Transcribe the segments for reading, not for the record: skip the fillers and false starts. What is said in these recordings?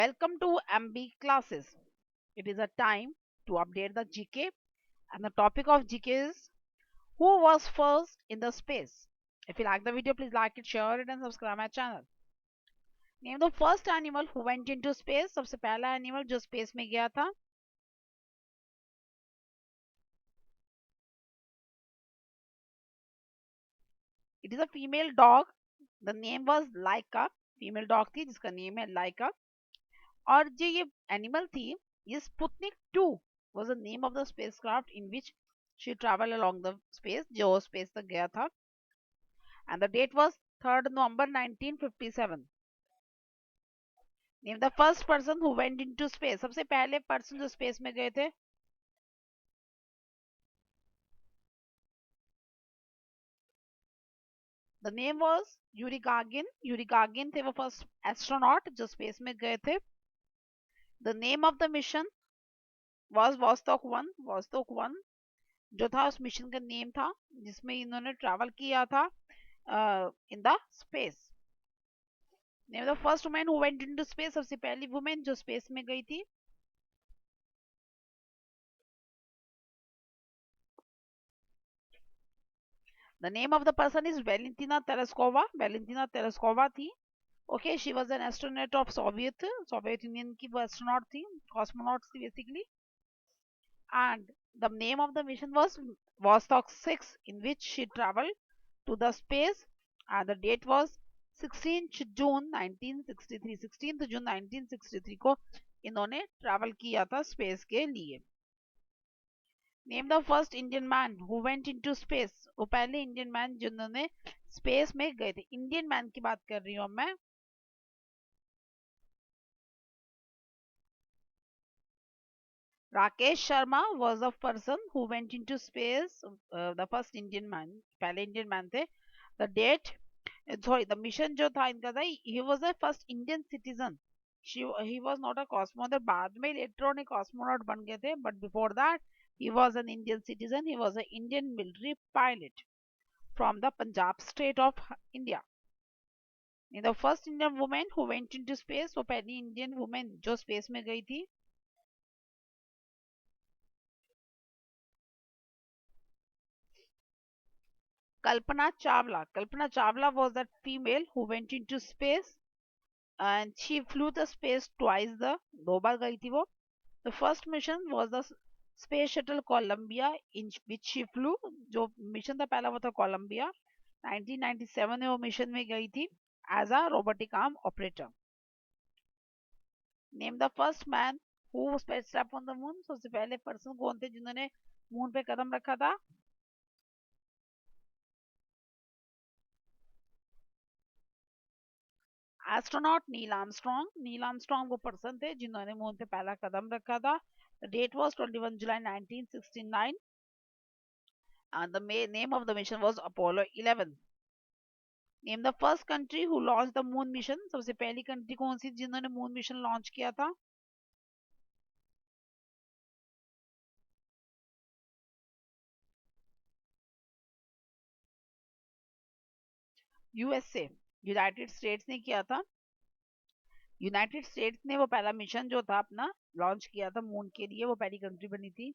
Welcome to MB classes. It is a time to update the GK, and the topic of GK is who was first in the space. If you like the video, please like it, share it and subscribe my channel. Name the first animal who went into space. सबसे पहला animal जो space में गया था. It is a female dog. The name was Laika. Female dog थी जिसका name है Laika. और जो ये animal थी, ये Sputnik 2 was the name of the spacecraft in which she traveled along the space, जो space तक गया था. And the date was 3rd November 1957. Name the first person who went into space. सबसे पहले person जो space में गए थे. The name was Yuri Gagarin. Yuri Gagarin थे वो first astronaut जो space में गए थे. The name of the mission was Vostok 1. Vostok 1 जो था उस मिशन का नेम था जिसमें इन्होंने ट्रैवल किया था in the space. Name the first women who went into space. सबसे पहली वुमेन जो स्पेस में गई थी. The name of the person is Valentina Tereshkova. Valentina Tereshkova थी. Okay, she was an astronaut of Soviet Union की वो astronaut थी, cosmonaut थी basically. And the name of the mission was Vostok 6, in which she traveled to the space, and the date was 16th June 1963. 16th June 1963 को इन्होंने travel किया था space के लिए. Name the first Indian man who went into space. वो पहले Indian man जिन्होंने space में गए थे. इंडियन मैन की बात कर रही हूँ मैं. Rakesh Sharma was the person who went into space, the first Indian man. पहले इंडियन मैन थे. The date, sorry, the mission जो था इनका था, he was the first Indian citizen. He was not a cosmonaut. बाद में इलेक्ट्रॉनिक cosmonaut बन गए थे, but before that he was an Indian citizen. He was an Indian military pilot from the Punjab state of India. The first Indian woman who went into space, वो पहली Indian woman जो space में गई थी. Kalpana Chawla. Kalpana Chawla was that female who went into space, and she flew the space twice. दो बार गई थी वो. The first mission was the space shuttle Columbia, in which she flew. जो mission था पहला वो था Columbia. 1997 में वो mission में गई थी as a robotic arm operator. Name the first man who spaced up on the moon. सबसे पहले person कौन थे जिन्होंने moon पे कदम रखा था. Astronaut Neil Armstrong. Neil Armstrong वो पर्सन थे जिन्होंने मून पे पहला कदम रखा था. The date was 21 July 1969 and the name of the mission was Apollo 11. Name the first country who launch the moon mission. सबसे पहली कंट्री कौन सी जिन्होंने मून मिशन लॉन्च किया था. यूएसए. यूनाइटेड स्टेट्स ने किया था. यूनाइटेड स्टेट्स ने वो पहला मिशन जो था अपना लॉन्च किया था मून के लिए. वो पहली कंट्री बनी थी.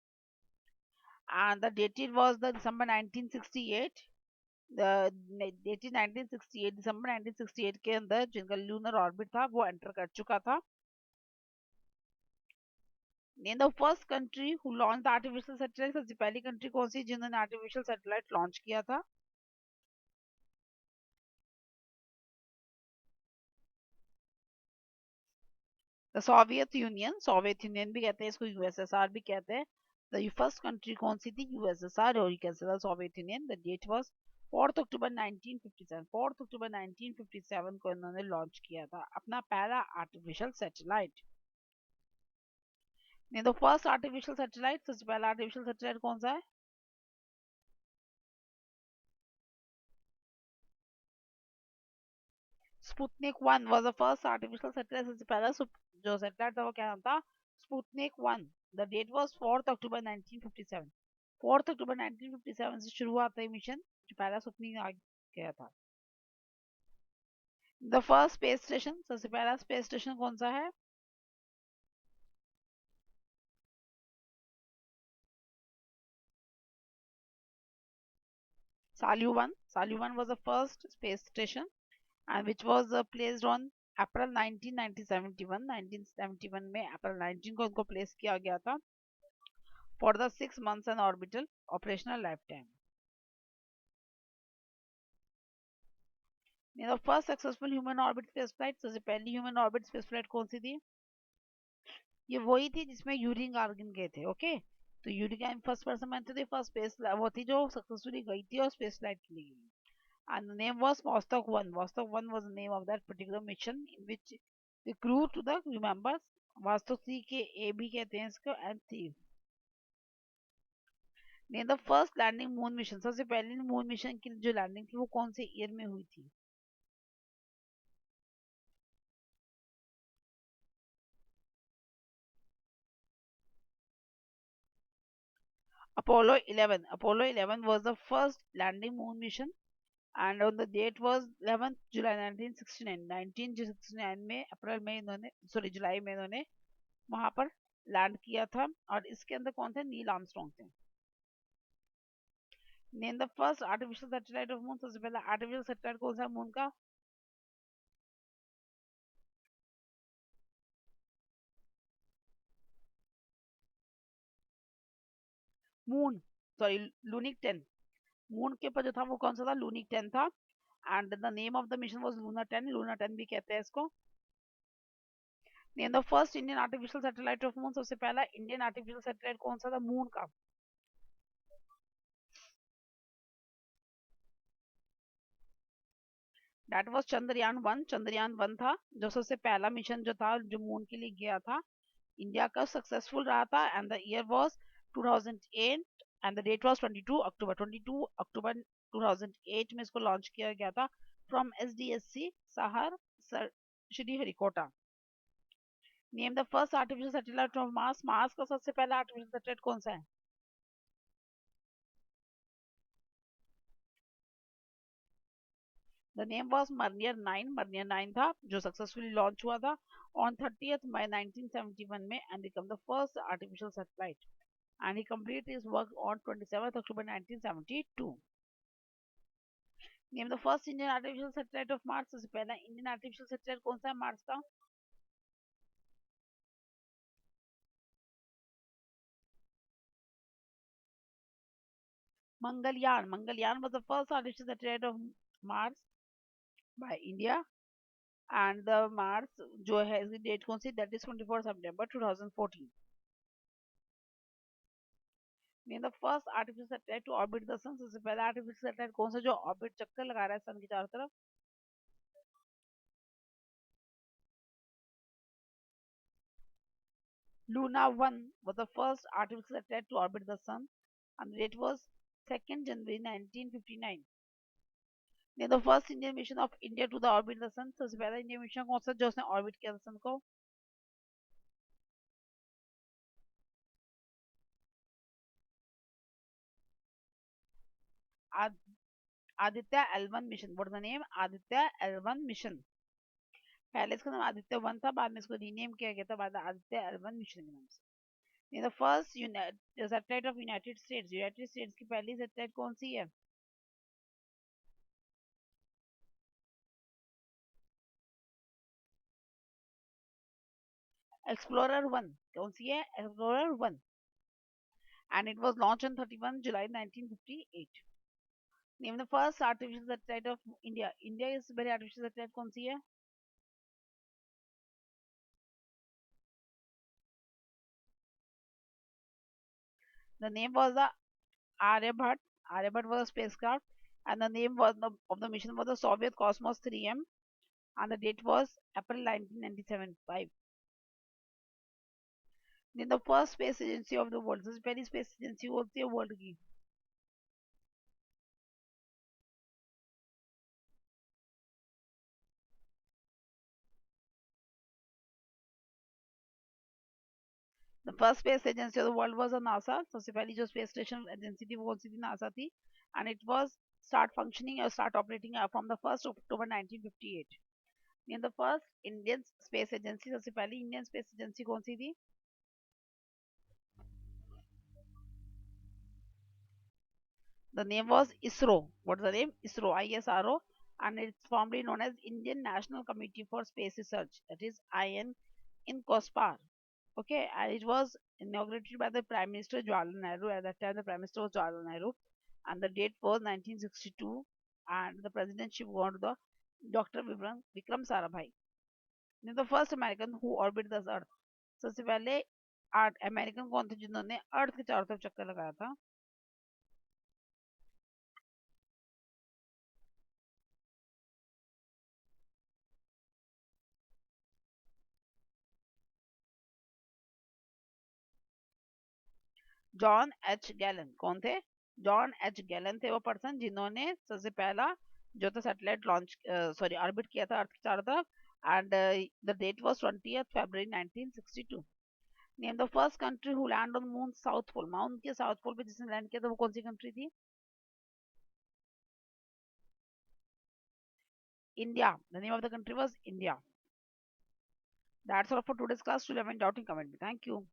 and the dated was the December 1968. Dated 1968. दिसंबर 1968 के अंदर जिनका लूनर ऑर्बिट था वो एंटर कर चुका था. Name the first country who launch the artificial satellite. सबसे पहली कंट्री कौन सी जिन्होंने आर्टिफिशियल सैटेलाइट लॉन्च किया था. The Soviet union. Soviet union भी कहते हैं इसको, यूएसएसआर भी कहते हैं. द फर्स्ट कंट्री कौन सी थी. यूएसएसआर. और you can say the Soviet Union. The date was 4 अक्टूबर 1957. 4 अक्टूबर 1957 को इन्होंने लॉन्च किया था अपना पहला आर्टिफिशियल सैटेलाइट. नहीं तो फर्स्ट आर्टिफिशियल सैटेलाइट. सबसे पहला आर्टिफिशियल सैटेलाइट कौन सा है. Sputnik 1 was the first artificial satellite. सबसे पहला जो सैटेलाइट था वो क्या नाम था. स्पुतनिक 1. द डेट वाज 4 अक्टूबर 1957. 4 अक्टूबर 1957 से शुरू हुआ था मिशन जो पहला स्पुतनिक आ गया था. The first space station. सबसे पहला स्पेस स्टेशन कौन सा है. Salyut 1 was the first space station and which was placed on अप्रैल 1971 में अप्रैल 19 को उनको प्लेस किया गया था for the 6 months and orbital operational life time. The first successful human orbit space flight, सबसे पहली ह्यूमन ऑर्बिट स्पेस फ्लाइट कौन सी थी? ये वही थी जिसमें यूरी गार्गिन गए थे. ओके, तो Yuri Gagarin first person man थी, फर्स्ट स्पेस वो थी जो सक्सेसफुली गई थी और स्पेस फ्लाइट के लिए गई. And the name was Vostok 1. Vostok 1 was the name of that particular mission in which the crew to the remembers Vostok 3 के A भी कहते हैं इसको and 3. Name the first landing moon mission. सबसे पहली मून मिशन की जो landing थी वो कौन से ईयर में हुई थी? Apollo 11. Apollo 11 was the first landing moon mission and on the date was 11th July 1969. 1969 में अप्रैल में इन्होंने जुलाई में इन्होंने वहां पर लैंड किया था और इसके अंदर कौन थे? नील आर्मस्ट्रॉन्ग थे. Name the first artificial satellite of moon. सबसे पहला आर्टिफिशियल सैटेलाइट कौन सा मून का? Moon sorry लूनिक 10. मून के ऊपर जो था वो कौन सा था? लूनिक 10 था and the name of the mission was Luna 10. Luna 10 भी कहते हैं इसको. Name the first Indian artificial satellite of moon. सबसे पहला इंडियन आर्टिफिशियल सैटेलाइट कौन सा था मून का? That was Chandrayaan 1. चंद्रयान 1 था जो सबसे पहला मिशन जो था जो मून के लिए गया था. इंडिया का सक्सेसफुल रहा था and the year was 2008 and the date was 22 October. 22 अक्टूबर 2008 में इसको लॉन्च किया गया था फ्रॉम SDSC साहर Sriharikota. Name the first artificial satellite of Mars. Mars का सबसे पहला आर्टिफिशियल सैटेलाइट कौन सा है? The name was Mariner 9. Mariner 9 था जो सक्सेसफुली लॉन्च हुआ था ऑन 30th May 1971 में and become the first artificial satellite and he completed his work on 27th October 1972. Name the first Indian artificial satellite of Mars. सबसे पहला Indian artificial satellite कौन सा है मार्स का? Mangalyaan. Mangalyaan was the first artificial satellite of Mars by India and the Mars जो है इसकी date कौन सी? That is 24 September 2014. Name the first artificial satellite to orbit the sun. सबसे पहला आर्टिफिशियल सैटेलाइट कौन सा जो ऑर्बिट चक्कर लगा रहा है सन की चारों तरफ? Luna 1 was the first artificial satellite to orbit the sun and the date was 2nd January 1959. Name the first Indian mission of India to the orbit the sun. सबसे पहला इंडियन मिशन कौन सा जो उसने ऑर्बिट किया सन को? Aditya L1 mission. What the name? Aditya L1 mission. पहले इसका नाम आदित्य 1 था, बाद में इसको रीनेम किया गया था बाद आदित्य L1 मिशन के नाम से. Name the first satellite of United states. United states की पहली सैटेलाइट कौन सी है? एक्सप्लोरर 1. कौन सी है? Explorer 1 and it was launched on 31 July 1958. Name the first artificial satellite of India. India is very artificial satellite कौन सी है? The name was the Aryabhat. Aryabhat was a spacecraft and the name was of the mission was the Soviet Cosmos 3M and the date was April 1997. 5. Then the first space agency of the world. सबसे पहली space agency होती है world की. The first space agency of the world was the NASA. सबसे पहली जो space station agency थी वो कौन सी थी? NASA थी and it was start functioning or start operating from the 1st of October 1958. Name the first Indian space agency. सबसे पहली Indian space agency कौन सी थी? The name was ISRO. What's the name? ISRO, ISRO, and it's formerly known as Indian National Committee for Space Research. That is IN in COSPAR. Okay, and it was inaugurated by the Prime Minister Jawaharlal Nehru. At that time, the Prime Minister was Jawaharlal Nehru, and the date was 1962. And the presidency was to the Dr. Vikram Sarabhai. He is the first American who orbited the Earth. सबसे पहले आठ American कौन थे जिन्होंने अर्थ के चारों तरफ चक्कर लगाया था? John H gallon. कौन थे? जॉन एच गैलन थे वो पर्सन जिन्होंने सबसे पहला जो था सैटेलाइट लॉन्च सॉरी ऑर्बिट किया था अर्थ के चारों तरफ. And the date was 20th February 1962. Name the first country who land on moon south pole. माउंट के साउथ पोल पे जिसने लैंड किया था वो कौन सी कंट्री थी? India. The name of the country was India. That's all for today's class. To 11 doubting comment. Thank you.